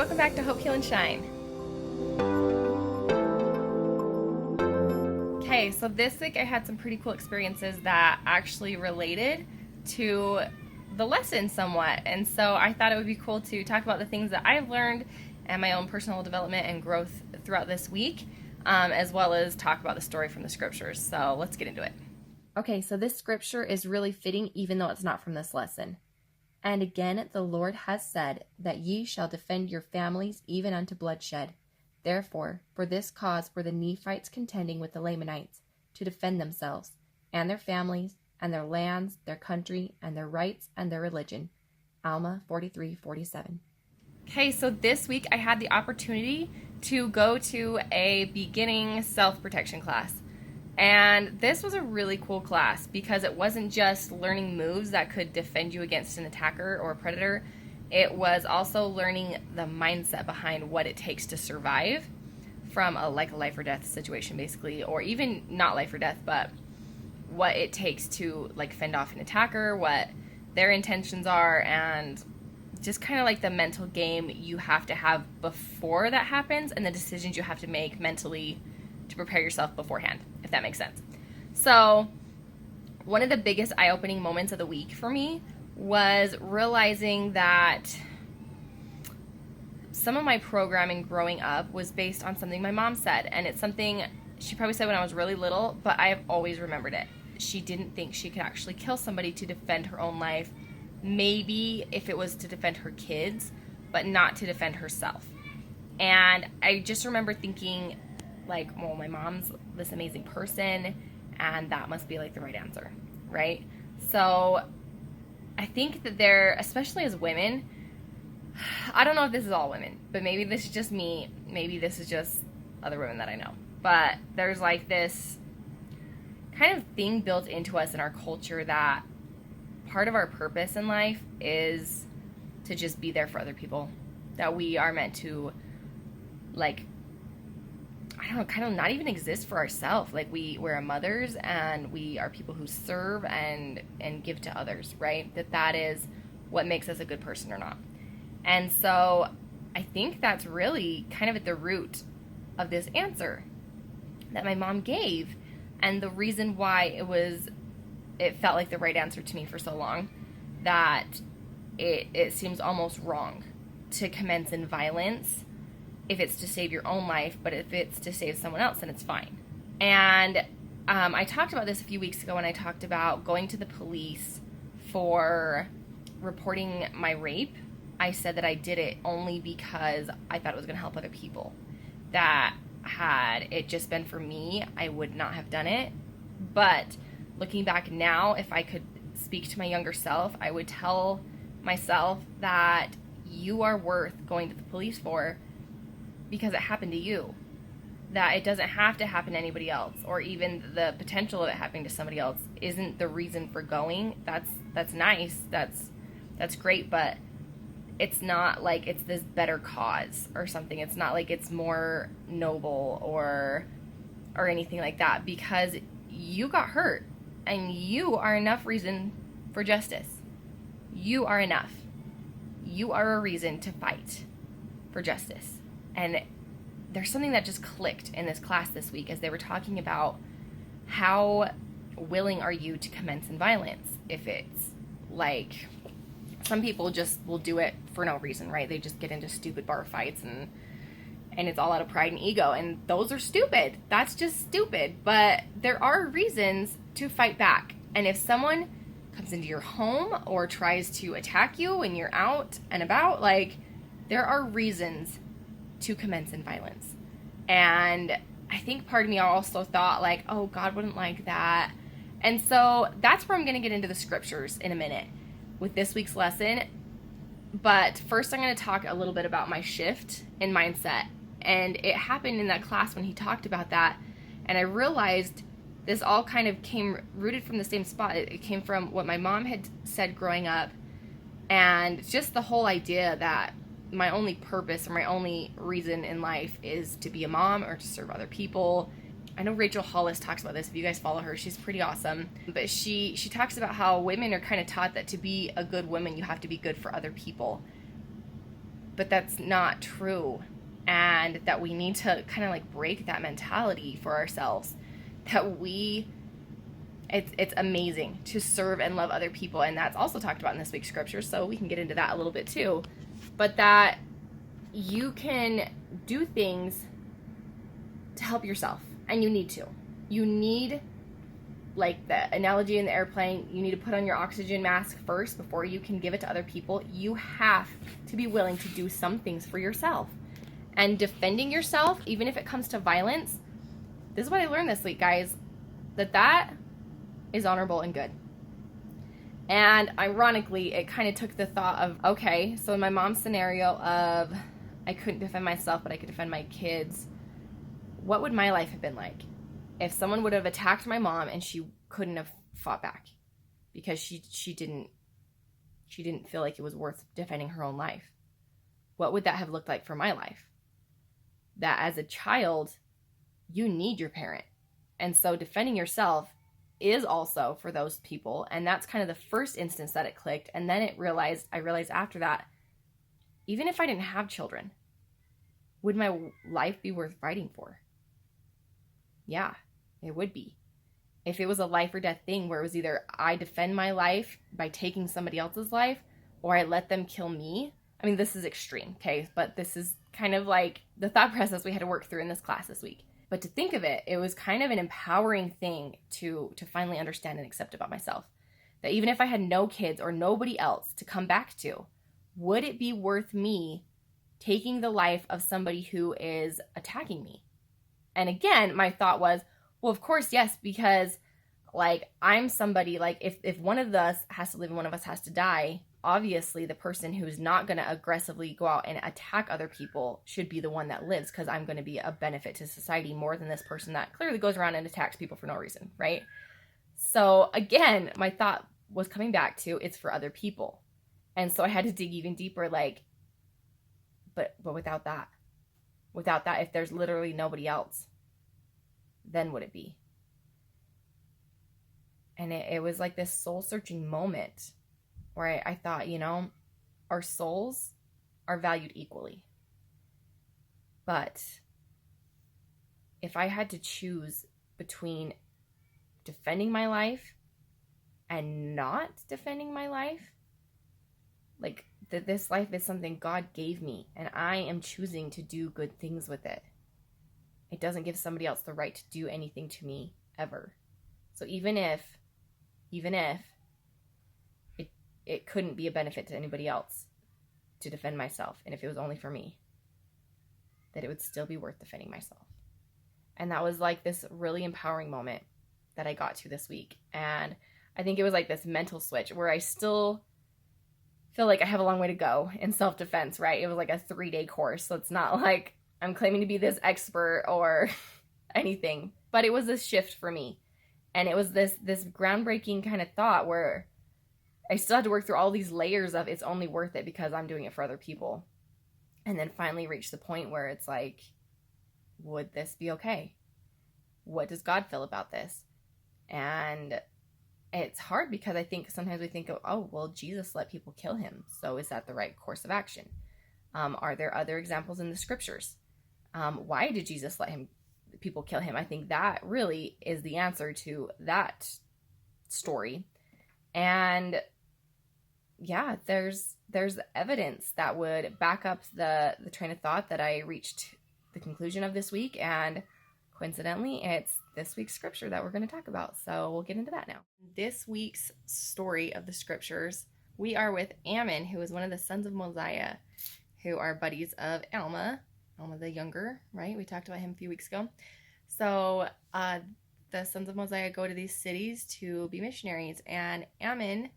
welcome back to Hope, Heal, and Shine. Okay, so this week I had some pretty cool experiences that actually related to the lesson somewhat, and so I thought it would be cool to talk about the things that I've learned and my own personal development and growth throughout this week, as well as talk about the story from the scriptures. So let's get into it. Okay, so this scripture is really fitting even though it's not from this lesson. And again, the Lord has said that ye shall defend your families even unto bloodshed. Therefore, for this cause were the Nephites contending with the Lamanites to defend themselves, and their families, and their lands, their country, and their rights, and their religion. Alma 43:47. Okay, so this week I had the opportunity to go to a beginning self-protection class. And this was a really cool class because it wasn't just learning moves that could defend you against an attacker or a predator. It was also learning the mindset behind what it takes to survive from a life or death situation, basically, or even not life or death, but what it takes to fend off an attacker, what their intentions are, and just kind of like the mental game you have to have before that happens and the decisions you have to make mentally to prepare yourself beforehand, if that makes sense. So one of the biggest eye-opening moments of the week for me was realizing that some of my programming growing up was based on something my mom said, and it's something she probably said when I was really little, but I've always remembered it. She didn't think she could actually kill somebody to defend her own life, maybe if it was to defend her kids, but not to defend herself. And I just remember thinking, well, my mom's this amazing person, and that must be the right answer, right? So I think that there, especially as women, I don't know if this is all women, but maybe this is just me, maybe this is just other women that I know, but there's this kind of thing built into us in our culture that part of our purpose in life is to just be there for other people, that we are meant to kind of not even exist for ourselves. We're mothers, and we are people who serve and give to others, right? That is what makes us a good person or not. And so I think that's really kind of at the root of this answer that my mom gave, and the reason why it felt like the right answer to me for so long, that it seems almost wrong to commence in violence if it's to save your own life, but if it's to save someone else, then it's fine. And I talked about this a few weeks ago when I talked about going to the police for reporting my rape. I said that I did it only because I thought it was going to help other people. That had it just been for me, I would not have done it. But looking back now, if I could speak to my younger self, I would tell myself that you are worth going to the police for, because it happened to you. That it doesn't have to happen to anybody else, or even the potential of it happening to somebody else isn't the reason for going. That's nice, that's great, but it's not like it's this better cause or something. It's not like it's more noble or anything like that, because you got hurt and you are enough reason for justice. You are enough. You are a reason to fight for justice. And there's something that just clicked in this class this week as they were talking about how willing are you to commence in violence. If it's some people just will do it for no reason, right? They just get into stupid bar fights and it's all out of pride and ego, and those are stupid. That's just stupid. But there are reasons to fight back. And if someone comes into your home or tries to attack you when you're out and about, there are reasons to commence in violence. And I think part of me also thought oh, God wouldn't like that. And so that's where I'm going to get into the scriptures in a minute with this week's lesson. But first I'm going to talk a little bit about my shift in mindset. And it happened in that class when he talked about that. And I realized this all kind of came rooted from the same spot. It came from what my mom had said growing up, and just the whole idea that my only purpose or my only reason in life is to be a mom or to serve other people. I know Rachel Hollis talks about this. If you guys follow her, she's pretty awesome. But she talks about how women are kind of taught that to be a good woman, you have to be good for other people. but that's not true. And that we need to kind of like break that mentality for ourselves, that it's amazing to serve and love other people. And that's also talked about in this week's scripture, so we can get into that a little bit too. But that you can do things to help yourself, and you need to. You need, like the analogy in the airplane, you need to put on your oxygen mask first before you can give it to other people. You have to be willing to do some things for yourself. And defending yourself, even if it comes to violence, this is what I learned this week, guys, that is honorable and good. And ironically, it kind of took the thought of, okay, so in my mom's scenario of I couldn't defend myself, but I could defend my kids, what would my life have been like if someone would have attacked my mom and she couldn't have fought back because she didn't feel like it was worth defending her own life? What would that have looked like for my life? That as a child, you need your parent. And so defending yourself is also for those people. And that's kind of the first instance that it clicked. And then I realized after that, even if I didn't have children, would my life be worth fighting for? Yeah, it would be. If it was a life or death thing where it was either I defend my life by taking somebody else's life or I let them kill me. I mean, this is extreme, okay? But this is kind of like the thought process we had to work through in this class this week. But to think of it, it was kind of an empowering thing to finally understand and accept about myself. That even if I had no kids or nobody else to come back to, would it be worth me taking the life of somebody who is attacking me? And again, my thought was, well, of course, yes, because like I'm somebody, like if one of us has to live and one of us has to die, obviously the person who's not going to aggressively go out and attack other people should be the one that lives, because I'm going to be a benefit to society more than this person that clearly goes around and attacks people for no reason, right? So again, my thought was coming back to it's for other people. And so I had to dig even deeper, like, but without that, if there's literally nobody else, then would it be? And it was like this soul-searching moment where I thought, our souls are valued equally. But if I had to choose between defending my life and not defending my life, like this life is something God gave me, and I am choosing to do good things with it. It doesn't give somebody else the right to do anything to me ever. So even if it couldn't be a benefit to anybody else to defend myself, and if it was only for me, that it would still be worth defending myself. And that was like this really empowering moment that I got to this week. And I think it was like this mental switch where I still feel like I have a long way to go in self-defense, right? It was like a 3-day course, so it's not like I'm claiming to be this expert or anything, but it was this shift for me. And it was this groundbreaking kind of thought where I still had to work through all these layers of it's only worth it because I'm doing it for other people. And then finally reach the point where it's like, would this be okay? What does God feel about this? And it's hard because I think sometimes we think of, oh, well, Jesus let people kill him, so is that the right course of action? Are there other examples in the scriptures? Why did Jesus let people kill him? I think that really is the answer to that story. And yeah, there's evidence that would back up the train of thought that I reached the conclusion of this week. And coincidentally, it's this week's scripture that we're going to talk about. So we'll get into that now. This week's story of the scriptures, we are with Ammon, who is one of the sons of Mosiah, who are buddies of Alma the younger, right? We talked about him a few weeks ago. So the sons of Mosiah go to these cities to be missionaries, and Ammon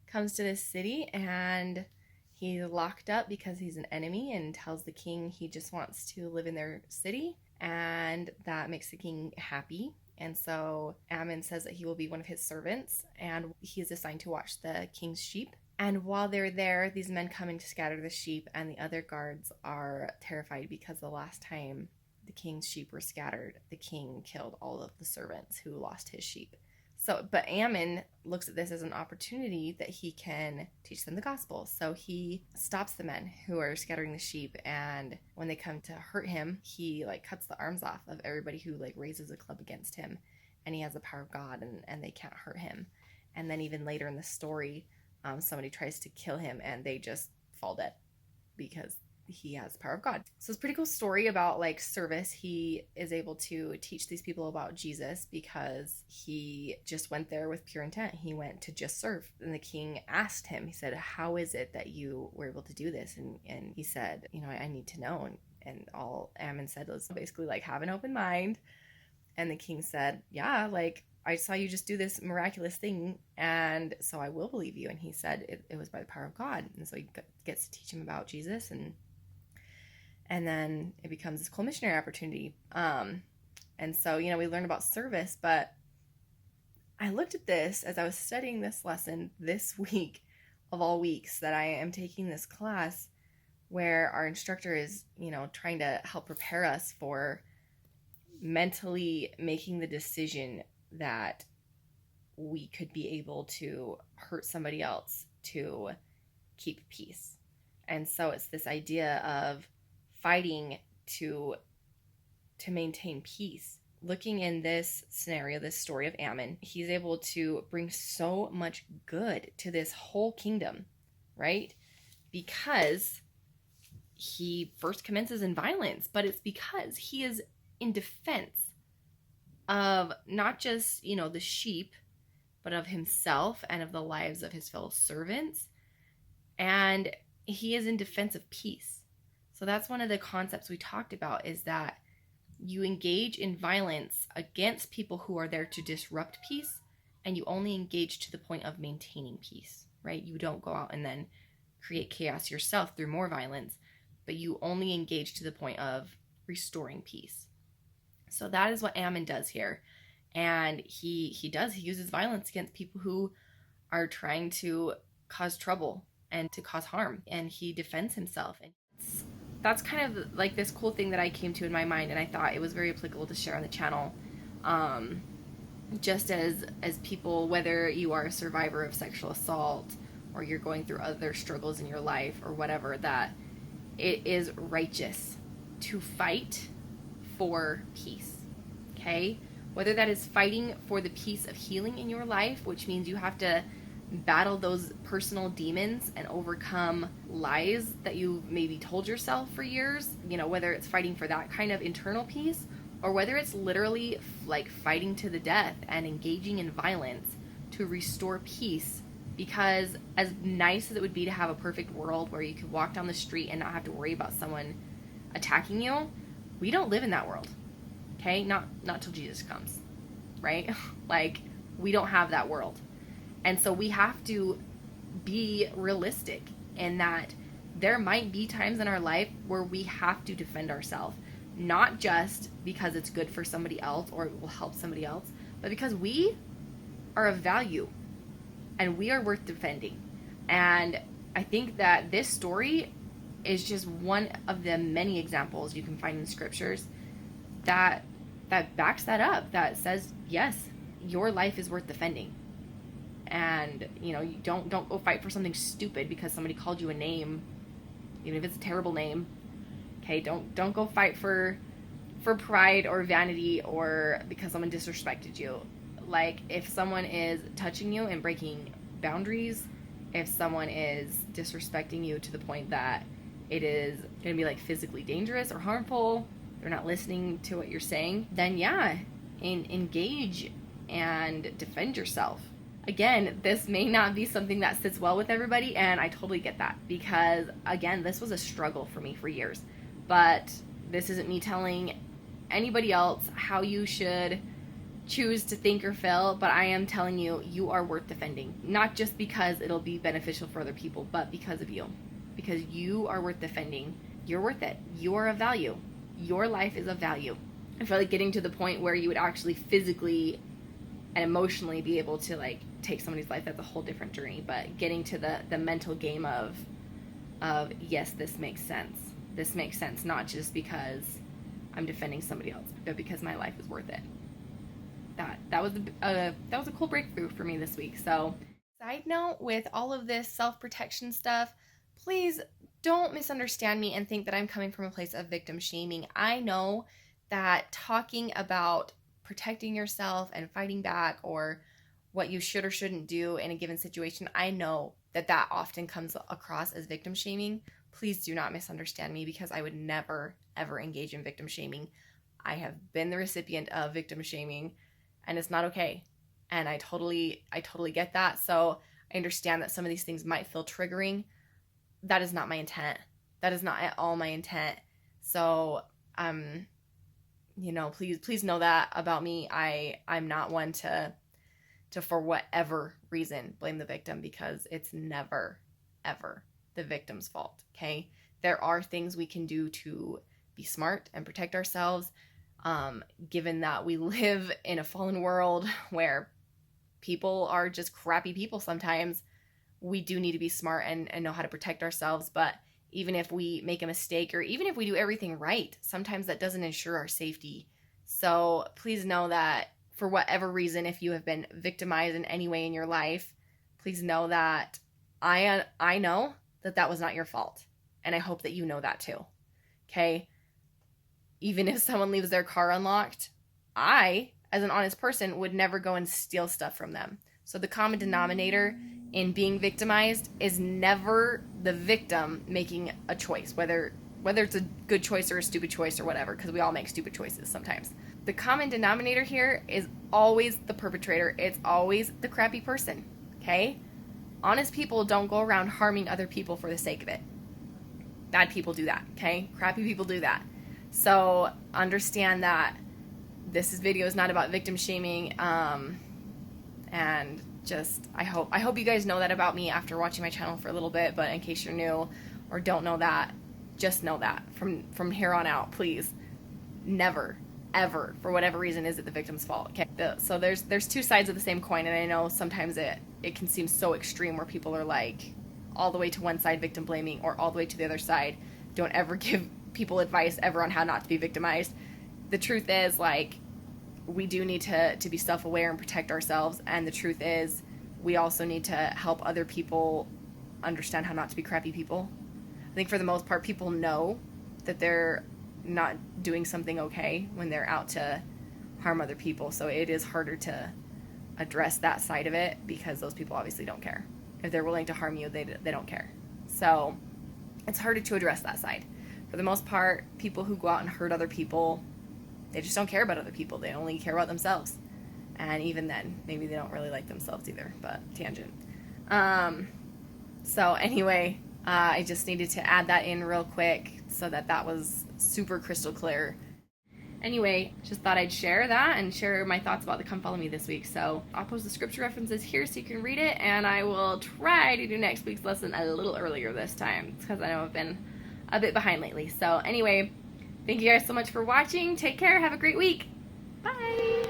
comes to this city and he's locked up because he's an enemy and tells the king he just wants to live in their city, and that makes the king happy. And so Ammon says that he will be one of his servants, and he is assigned to watch the king's sheep. And while they're there, these men come in to scatter the sheep, and the other guards are terrified because the last time the king's sheep were scattered, the king killed all of the servants who lost his sheep. So, but Ammon looks at this as an opportunity that he can teach them the gospel. So he stops the men who are scattering the sheep, and when they come to hurt him, he like cuts the arms off of everybody who like raises a club against him, and he has the power of God, and they can't hurt him. And then even later in the story, somebody tries to kill him, and they just fall dead because he has the power of God. So it's a pretty cool story about like service. He is able to teach these people about Jesus because he just went there with pure intent. He went to just serve. And the king asked him, he said, how is it that you were able to do this? And he said, I need to know. And all Ammon said was basically like, have an open mind. And the king said, yeah, like I saw you just do this miraculous thing, and so I will believe you. And he said it was by the power of God. And so he gets to teach him about Jesus, and then it becomes this cool missionary opportunity. And so, we learned about service, but I looked at this as I was studying this lesson this week of all weeks that I am taking this class where our instructor is, trying to help prepare us for mentally making the decision that we could be able to hurt somebody else to keep peace. And so it's this idea of fighting to maintain peace. Looking in this scenario, this story of Ammon, he's able to bring so much good to this whole kingdom, right? Because he first commences in violence, but it's because he is in defense of not just, the sheep, but of himself and of the lives of his fellow servants. And he is in defense of peace. So that's one of the concepts we talked about, is that you engage in violence against people who are there to disrupt peace, and you only engage to the point of maintaining peace, right? You don't go out and then create chaos yourself through more violence, but you only engage to the point of restoring peace. So that is what Ammon does here. And he uses violence against people who are trying to cause trouble and to cause harm. And he defends himself. And that's kind of like this cool thing that I came to in my mind, and I thought it was very applicable to share on the channel. Just as people, whether you are a survivor of sexual assault or you're going through other struggles in your life or whatever, that it is righteous to fight for peace, okay? Whether that is fighting for the peace of healing in your life, which means you have to battle those personal demons and overcome lies that you maybe told yourself for years, whether it's fighting for that kind of internal peace, or whether it's literally like fighting to the death and engaging in violence to restore peace. Because as nice as it would be to have a perfect world where you could walk down the street and not have to worry about someone attacking you, we don't live in that world, okay? Not till Jesus comes, right? Like, we don't have that world. And so we have to be realistic in that there might be times in our life where we have to defend ourselves, not just because it's good for somebody else or it will help somebody else, but because we are of value and we are worth defending. And I think that this story is just one of the many examples you can find in scriptures that backs that up, that says, yes, your life is worth defending. And, you don't go fight for something stupid because somebody called you a name, even if it's a terrible name. Okay, don't go fight for pride or vanity or because someone disrespected you. Like, if someone is touching you and breaking boundaries, if someone is disrespecting you to the point that it is going to be like physically dangerous or harmful, they're not listening to what you're saying, then yeah, engage and defend yourself. Again, this may not be something that sits well with everybody, and I totally get that, because again, this was a struggle for me for years. But this isn't me telling anybody else how you should choose to think or feel, but I am telling you, you are worth defending. Not just because it'll be beneficial for other people, but because of you. Because you are worth defending. You're worth it. You are of value. Your life is of value. I feel like getting to the point where you would actually physically and emotionally be able to like take somebody's life, that's a whole different journey. But getting to the mental game of yes, this makes sense. This makes sense, not just because I'm defending somebody else, but because my life is worth it. that was a cool breakthrough for me this week. So, side note, with all of this self-protection stuff, please don't misunderstand me and think that I'm coming from a place of victim shaming. I know that talking about protecting yourself and fighting back, or what you should or shouldn't do in a given situation, I know that that often comes across as victim shaming. Please do not misunderstand me, because I would never, ever engage in victim shaming. I have been the recipient of victim shaming, and it's not okay. And I totally get that. So I understand that some of these things might feel triggering. That is not my intent. That is not at all my intent. So, please know that about me. I'm not one to for whatever reason blame the victim, because it's never, ever the victim's fault. Okay. There are things we can do to be smart and protect ourselves. Given that we live in a fallen world where people are just crappy people sometimes, we do need to be smart and know how to protect ourselves. But even if we make a mistake, or even if we do everything right, sometimes that doesn't ensure our safety. So please know that for whatever reason, if you have been victimized in any way in your life, please know that I know that that was not your fault. And I hope that you know that too. Okay? Even if someone leaves their car unlocked, I, as an honest person, would never go and steal stuff from them. So the common denominator in being victimized is never the victim making a choice, whether it's a good choice or a stupid choice or whatever, because we all make stupid choices sometimes. The common denominator here is always the perpetrator. It's always the crappy person, okay? Honest people don't go around harming other people for the sake of it. Bad people do that, okay? Crappy people do that. So understand that this video is not about victim shaming, and just I hope you guys know that about me after watching my channel for a little bit. But in case you're new or don't know that, just know that from here on out, please, never, ever, for whatever reason, is it the victim's fault. Okay, so there's two sides of the same coin, and I know sometimes it can seem so extreme, where people are like all the way to one side victim blaming, or all the way to the other side. Don't ever give people advice ever on how not to be victimized. The truth is, like, we do need to be self-aware and protect ourselves, and the truth is we also need to help other people understand how not to be crappy people. I think for the most part, people know that they're not doing something okay when they're out to harm other people. So it is harder to address that side of it, because those people obviously don't care. If they're willing to harm you, they don't care. So it's harder to address that side. For the most part, people who go out and hurt other people, they just don't care about other people. They only care about themselves. And even then, maybe they don't really like themselves either, but tangent. So anyway, I just needed to add that in real quick so that was super crystal clear. Anyway, just thought I'd share that and share my thoughts about the Come Follow Me this week. So I'll post the scripture references here so you can read it, and I will try to do next week's lesson a little earlier this time, because I know I've been a bit behind lately. So anyway, thank you guys so much for watching. Take care. Have a great week. Bye.